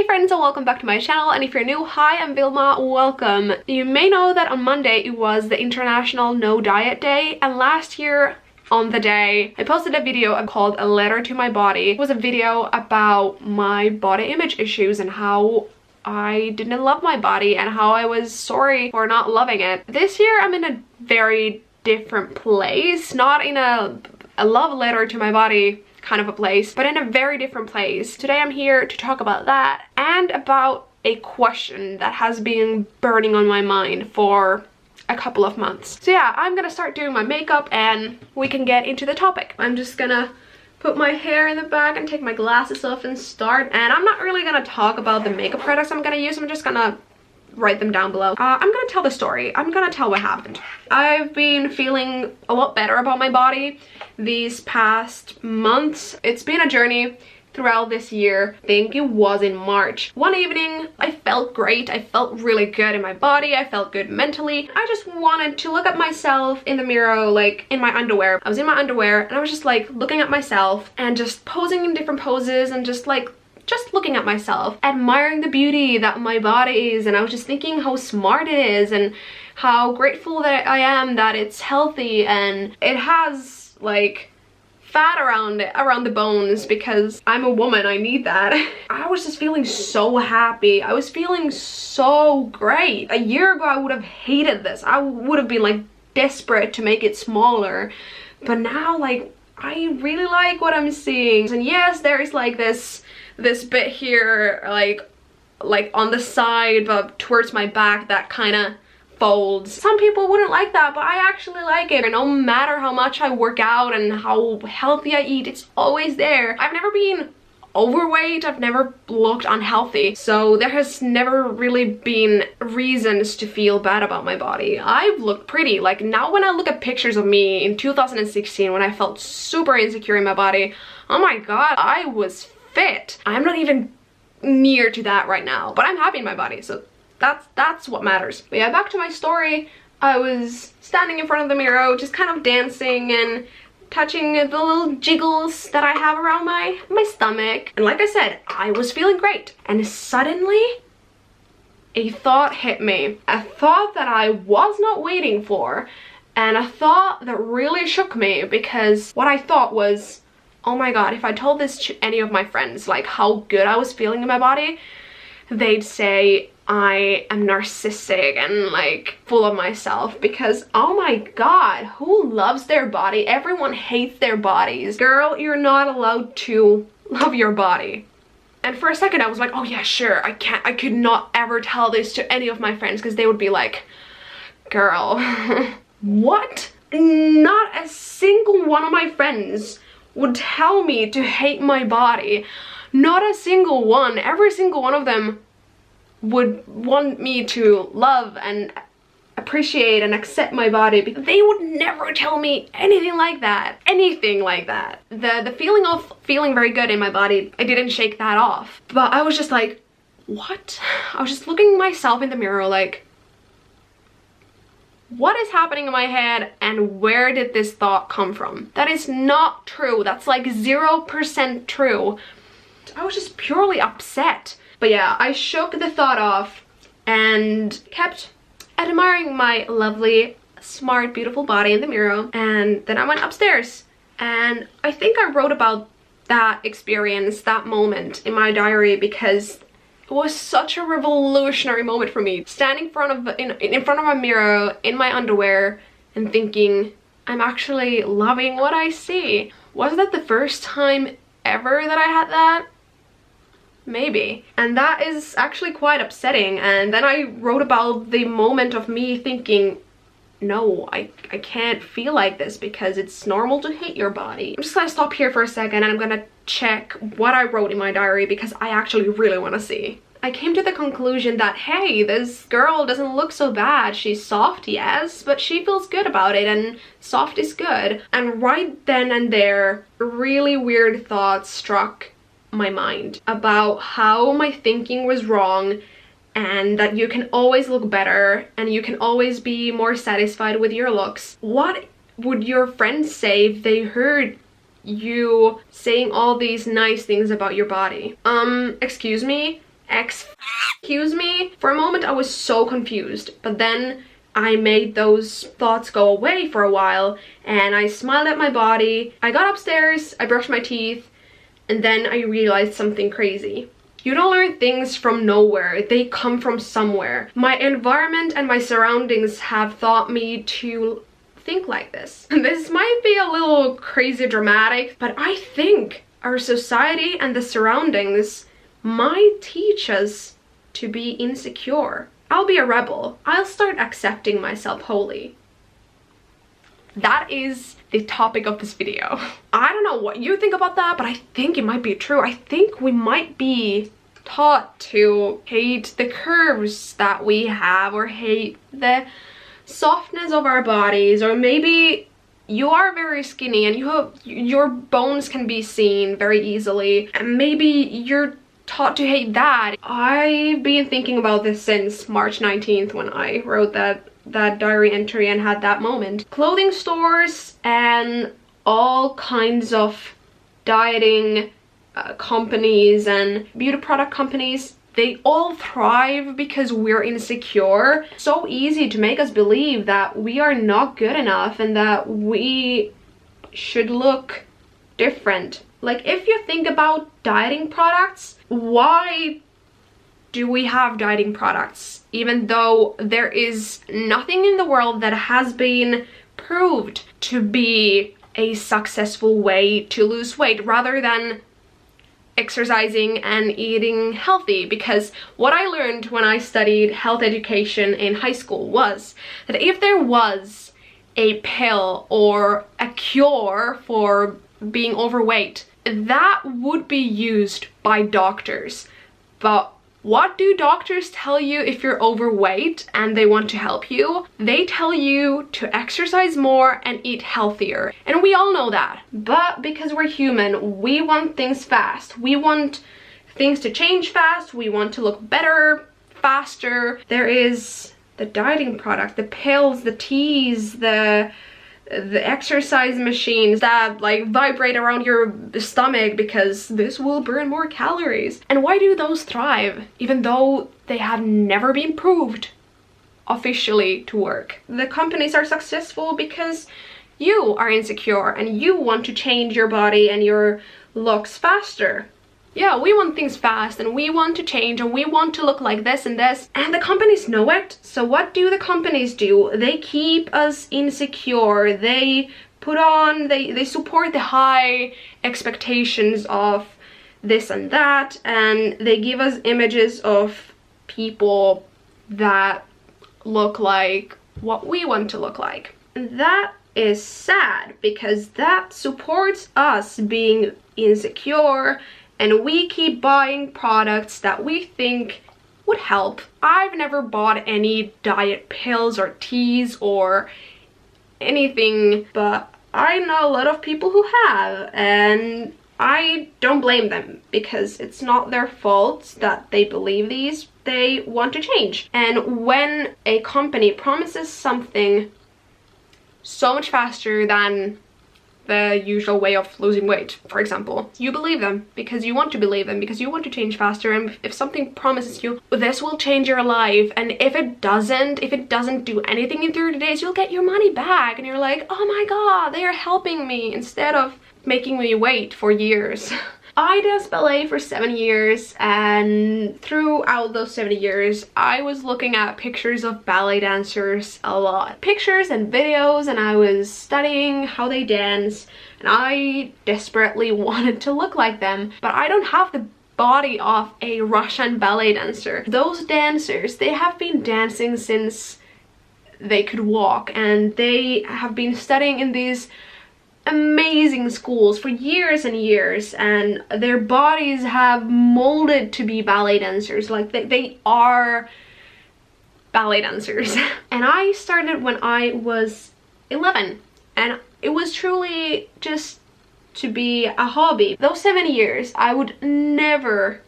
Hey friends, and welcome back to my channel, and if you're new, hi, I'm Vilma, welcome. You may know that on Monday it was the International No Diet Day, and last year on the day I posted a video called A Letter to My Body. It was a video about my body image issues and how I didn't love my body and how I was sorry for not loving it. This year I'm in a very different place, not in a love letter to my body kind of a place, but in a very different place. Today I'm here to talk about that and about a question that has been burning on my mind for a couple of months. So yeah, I'm gonna start doing my makeup and we can get into the topic. I'm just gonna put my hair in the back and take my glasses off and start. And I'm not really gonna talk about the makeup products I'm gonna use. I'm just gonna write them down below. I'm gonna tell the story. I'm gonna tell what happened. I've been feeling a lot better about my body these past months. It's been a journey throughout this year. I think it was in March. One evening I felt great. I felt really good in my body. I felt good mentally. I just wanted to look at myself in the mirror, like in my underwear. I was in my underwear and I was just like looking at myself and just posing in different poses and just looking at myself, admiring the beauty that my body is. And I was just thinking how smart it is and how grateful that I am that it's healthy and it has like fat around the bones, because I'm a woman, I need that. I was just feeling so happy. I was feeling so great. A year ago I would have hated this. I would have been like desperate to make it smaller, but now like I really like what I'm seeing. And yes, there is like this bit here like on the side but towards my back that kind of folds. Some people wouldn't like that, but I actually like it. And no matter how much I work out and how healthy I eat, it's always there. I've never been overweight, I've never looked unhealthy, so there has never really been reasons to feel bad about my body. I've looked pretty. Like now when I look at pictures of me in 2016 when I felt super insecure in my body, oh my god, I was fit. I'm not even near to that right now, but I'm happy in my body, so that's what matters. But yeah, back to my story. I was standing in front of the mirror just kind of dancing and touching the little jiggles that I have around my stomach, and like I said, I was feeling great. And suddenly a thought hit me, a thought that I was not waiting for, and a thought that really shook me, because what I thought was, oh my god, if I told this to any of my friends, like how good I was feeling in my body, they'd say I am narcissistic and like full of myself, because oh my god, who loves their body? Everyone hates their bodies. Girl, you're not allowed to love your body. And for a second I was like, oh yeah, sure, I could not ever tell this to any of my friends, because they would be like, girl, what? Not a single one of my friends would tell me to hate my body. Not a single one. Every single one of them would want me to love and appreciate and accept my body. They would never tell me anything like that. Anything like that. The feeling of feeling very good in my body, I didn't shake that off. But I was just like, what? I was just looking at myself in the mirror like, what is happening in my head and where did this thought come from? That is not true. That's like 0% true. I was just purely upset. But yeah, I shook the thought off and kept admiring my lovely, smart, beautiful body in the mirror. And then I went upstairs and I think I wrote about that experience, that moment in my diary, because it was such a revolutionary moment for me. Standing in front of a mirror in my underwear and thinking, I'm actually loving what I see. Was that the first time ever that I had that? Maybe. And that is actually quite upsetting. And then I wrote about the moment of me thinking, no, I can't feel like this, because it's normal to hate your body. I'm just gonna stop here for a second and I'm gonna check what I wrote in my diary, because I actually really want to see. I came to the conclusion that, hey, this girl doesn't look so bad. She's soft, yes, but she feels good about it, and soft is good. And right then and there, really weird thoughts struck my mind about how my thinking was wrong, and that you can always look better and you can always be more satisfied with your looks. What would your friends say if they heard you saying all these nice things about your body? Excuse me? Excuse me? For a moment I was so confused, but then I made those thoughts go away for a while and I smiled at my body. I got upstairs, I brushed my teeth, and then I realized something crazy. You don't learn things from nowhere, they come from somewhere. My environment and my surroundings have taught me to think like this. This might be a little crazy dramatic, but I think our society and the surroundings might teach us to be insecure. I'll be a rebel. I'll start accepting myself wholly. That is the topic of this video. I don't know what you think about that, but I think it might be true. I think we might be taught to hate the curves that we have, or hate the softness of our bodies, or maybe you are very skinny and your bones can be seen very easily, and maybe you're taught to hate that. I've been thinking about this since March 19th when I wrote that diary entry and had that moment. Clothing stores and all kinds of dieting companies and beauty product companies, they all thrive because we're insecure. So easy to make us believe that we are not good enough and that we should look different. Like, if you think about dieting products, why do we have dieting products? Even though there is nothing in the world that has been proved to be a successful way to lose weight rather than exercising and eating healthy. Because what I learned when I studied health education in high school was that if there was a pill or a cure for being overweight, that would be used by doctors. But what do doctors tell you if you're overweight and they want to help you? They tell you to exercise more and eat healthier. And we all know that. But because we're human, we want things fast. We want things to change fast. We want to look better, faster. There is the dieting product, the pills, the teas, the exercise machines that like vibrate around your stomach because this will burn more calories. And why do those thrive even though they have never been proved officially to work? The companies are successful because you are insecure and you want to change your body and your looks faster. Yeah, we want things fast and we want to change and we want to look like this and this, and the companies know it. So what do the companies do? They keep us insecure. They put on, they support the high expectations of this and that, and they give us images of people that look like what we want to look like. And that is sad because that supports us being insecure, and we keep buying products that we think would help. I've never bought any diet pills or teas or anything, but I know a lot of people who have, and I don't blame them because it's not their fault that they believe these. They want to change. And when a company promises something so much faster than the usual way of losing weight, for example, you believe them because you want to believe them, because you want to change faster. And if something promises you this will change your life, and if it doesn't do anything in 30 days, you'll get your money back, and you're like, oh my god, they are helping me instead of making me wait for years. I danced ballet for 7 years, and throughout those 7 years I was looking at pictures of ballet dancers a lot. Pictures and videos, and I was studying how they dance, and I desperately wanted to look like them. But I don't have the body of a Russian ballet dancer. Those dancers, they have been dancing since they could walk, and they have been studying in these amazing schools for years and years, and their bodies have molded to be ballet dancers. Like they are ballet dancers. And I started when I was 11, and it was truly just to be a hobby. Those 7 years I would never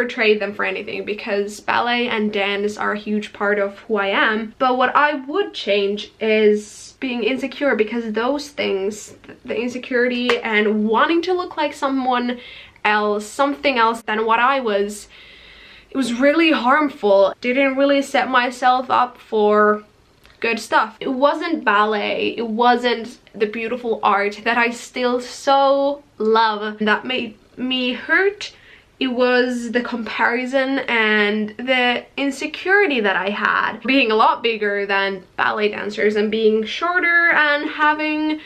trade them for anything, because ballet and dance are a huge part of who I am. But what I would change is being insecure, because those things, the insecurity and wanting to look like someone else, something else than what I was, it was really harmful. Didn't really set myself up for good stuff. It wasn't ballet, it wasn't the beautiful art that I still so love that made me hurt. It was the comparison and the insecurity that I had. Being a lot bigger than ballet dancers and being shorter and having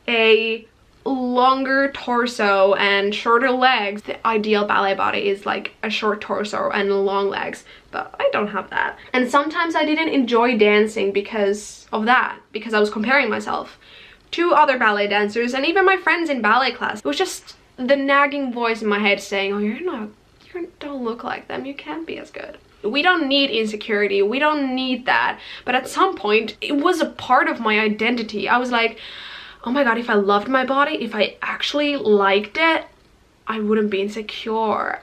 a longer torso and shorter legs. The ideal ballet body is like a short torso and long legs, but I don't have that. And sometimes I didn't enjoy dancing because of that, because I was comparing myself to other ballet dancers and even my friends in ballet class. It was just the nagging voice in my head saying, oh, you don't look like them, you can't be as good. We don't need insecurity, we don't need that. But at some point, it was a part of my identity. I was like, oh my god, if I loved my body, if I actually liked it, I wouldn't be insecure.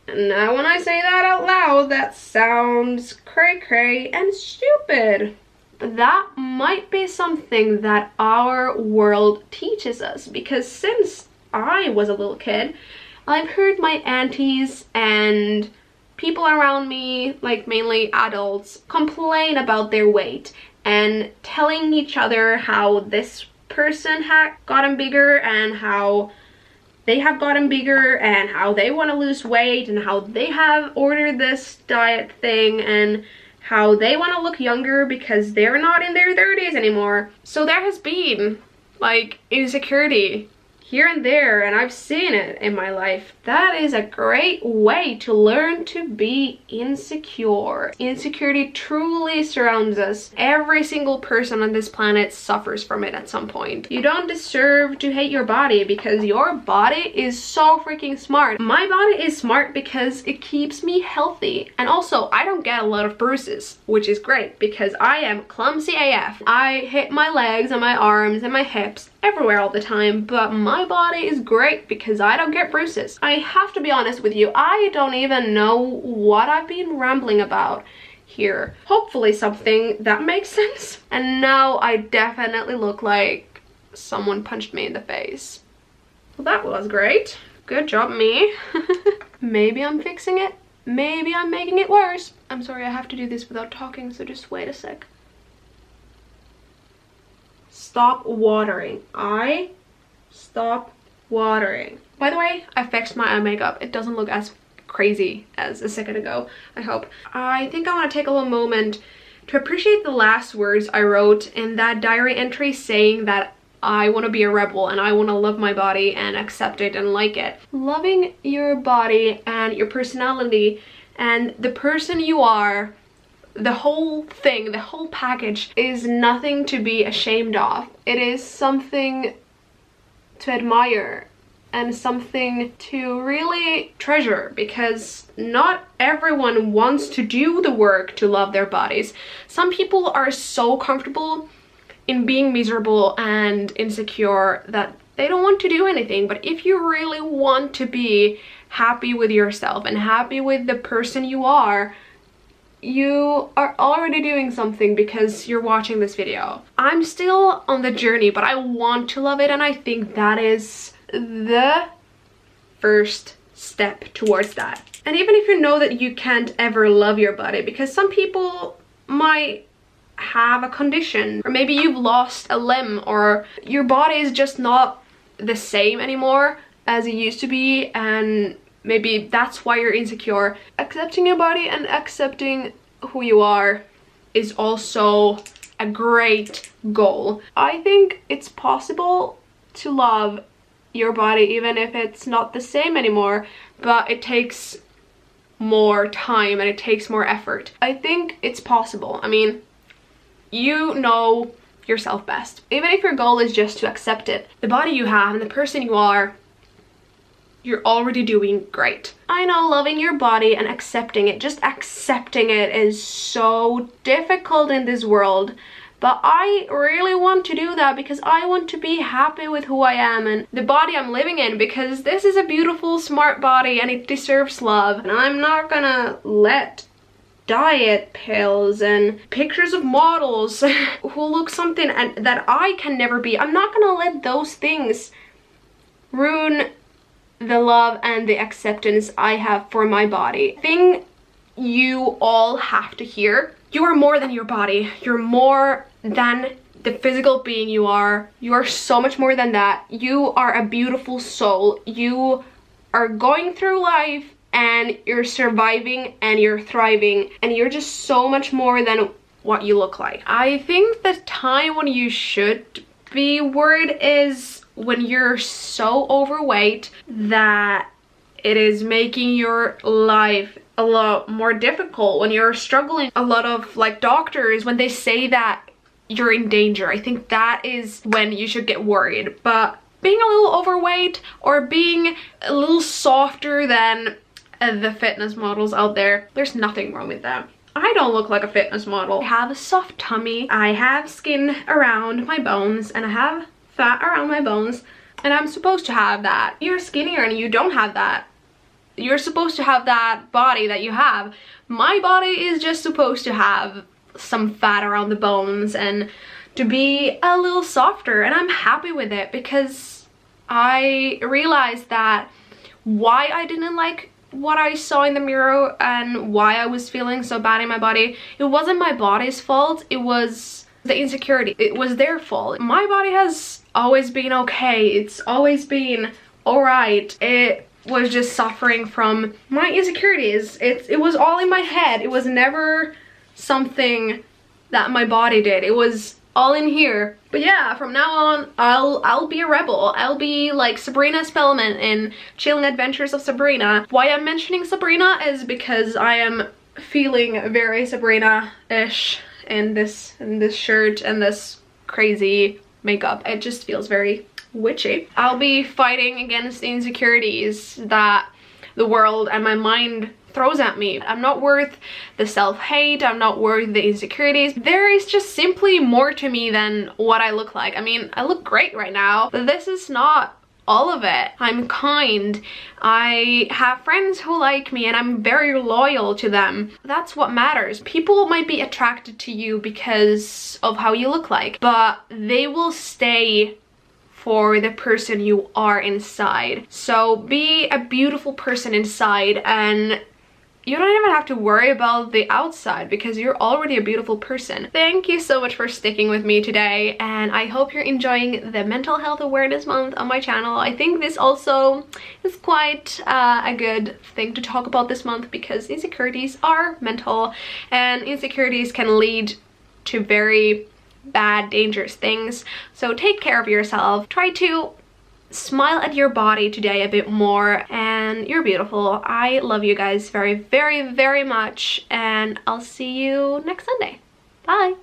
And now when I say that out loud, that sounds cray-cray and stupid. But that might be something that our world teaches us, because since I was a little kid, I've heard my aunties and people around me, like mainly adults, complain about their weight and telling each other how this person had gotten bigger and how they have gotten bigger and how they want to lose weight and how they have ordered this diet thing and how they want to look younger because they're not in their 30s anymore. So there has been like insecurity here and there, and I've seen it in my life. That is a great way to learn to be insecure. Insecurity truly surrounds us. Every single person on this planet suffers from it at some point. You don't deserve to hate your body because your body is so freaking smart. My body is smart because it keeps me healthy. And also, I don't get a lot of bruises, which is great because I am clumsy AF. I hit my legs and my arms and my hips everywhere all the time, but my body is great because I don't get bruises. I have to be honest with you, I don't even know what I've been rambling about here. Hopefully something that makes sense. And now I definitely look like someone punched me in the face. Well, that was great. Good job, me. Maybe I'm fixing it. Maybe I'm making it worse. I'm sorry, I have to do this without talking, so just wait a sec. Stop watering. Stop watering. By the way, I fixed my eye makeup. It doesn't look as crazy as a second ago, I hope. I think I want to take a little moment to appreciate the last words I wrote in that diary entry saying that I want to be a rebel and I want to love my body and accept it and like it. Loving your body and your personality and the person you are, the whole thing, the whole package is nothing to be ashamed of. It is something to admire and something to really treasure, because not everyone wants to do the work to love their bodies. Some people are so comfortable in being miserable and insecure that they don't want to do anything. But if you really want to be happy with yourself and happy with the person you are already doing something because you're watching this video. I'm still on the journey, but I want to love it, and I think that is the first step towards that. And even if you know that you can't ever love your body, because some people might have a condition, or maybe you've lost a limb, or your body is just not the same anymore as it used to be, and maybe that's why you're insecure. Accepting your body and accepting who you are is also a great goal. I think it's possible to love your body even if it's not the same anymore, but it takes more time and it takes more effort. I think it's possible. I mean, you know yourself best. Even if your goal is just to accept it, the body you have and the person you are, you're already doing great. I know loving your body and accepting it, just accepting it, is so difficult in this world. But I really want to do that because I want to be happy with who I am and the body I'm living in, because this is a beautiful, smart body and it deserves love. And I'm not gonna let diet pills and pictures of models who look something and that I can never be, I'm not gonna let those things ruin the love and the acceptance I have for my body. The thing you all have to hear. You are more than your body. You're more than the physical being you are. You are so much more than that. You are a beautiful soul. You are going through life and you're surviving and you're thriving, and you're just so much more than what you look like. I think the time when you should be worried is when you're so overweight that it is making your life a lot more difficult, when you're struggling. A lot of like doctors, when they say that you're in danger, I think that is when you should get worried. But being a little overweight or being a little softer than the fitness models out there, there's nothing wrong with that. I don't look like a fitness model. I have a soft tummy, I have skin around my bones, and I have fat around my bones, and I'm supposed to have that. You're skinnier and you don't have that. You're supposed to have that body that you have. My body is just supposed to have some fat around the bones and to be a little softer, and I'm happy with it because I realized that why I didn't like what I saw in the mirror and why I was feeling so bad in my body, it wasn't my body's fault, it was the insecurity. It was their fault. My body has always been okay. It's always been alright. It was just suffering from my insecurities. It was all in my head. It was never something that my body did. It was all in here. But yeah, from now on, I'll be a rebel. I'll be like Sabrina Spellman in Chilling Adventures of Sabrina. Why I'm mentioning Sabrina is because I am feeling very Sabrina-ish in this shirt and this crazy makeup. It just feels very witchy. I'll be fighting against the insecurities that the world and my mind throws at me. I'm not worth the self-hate, I'm not worth the insecurities. There is just simply more to me than what I look like. I mean, I look great right now, but this is not all of it. I'm kind, I have friends who like me, and I'm very loyal to them. That's what matters. People might be attracted to you because of how you look like, but they will stay for the person you are inside. So be a beautiful person inside, and you don't even have to worry about the outside because you're already a beautiful person. Thank you so much for sticking with me today, and I hope you're enjoying the Mental Health Awareness Month on my channel. I think this also is quite a good thing to talk about this month because insecurities are mental, and insecurities can lead to very bad, dangerous things. So take care of yourself. Try to smile at your body today a bit more, and you're beautiful. I love you guys very, very, very much, and I'll see you next Sunday. Bye.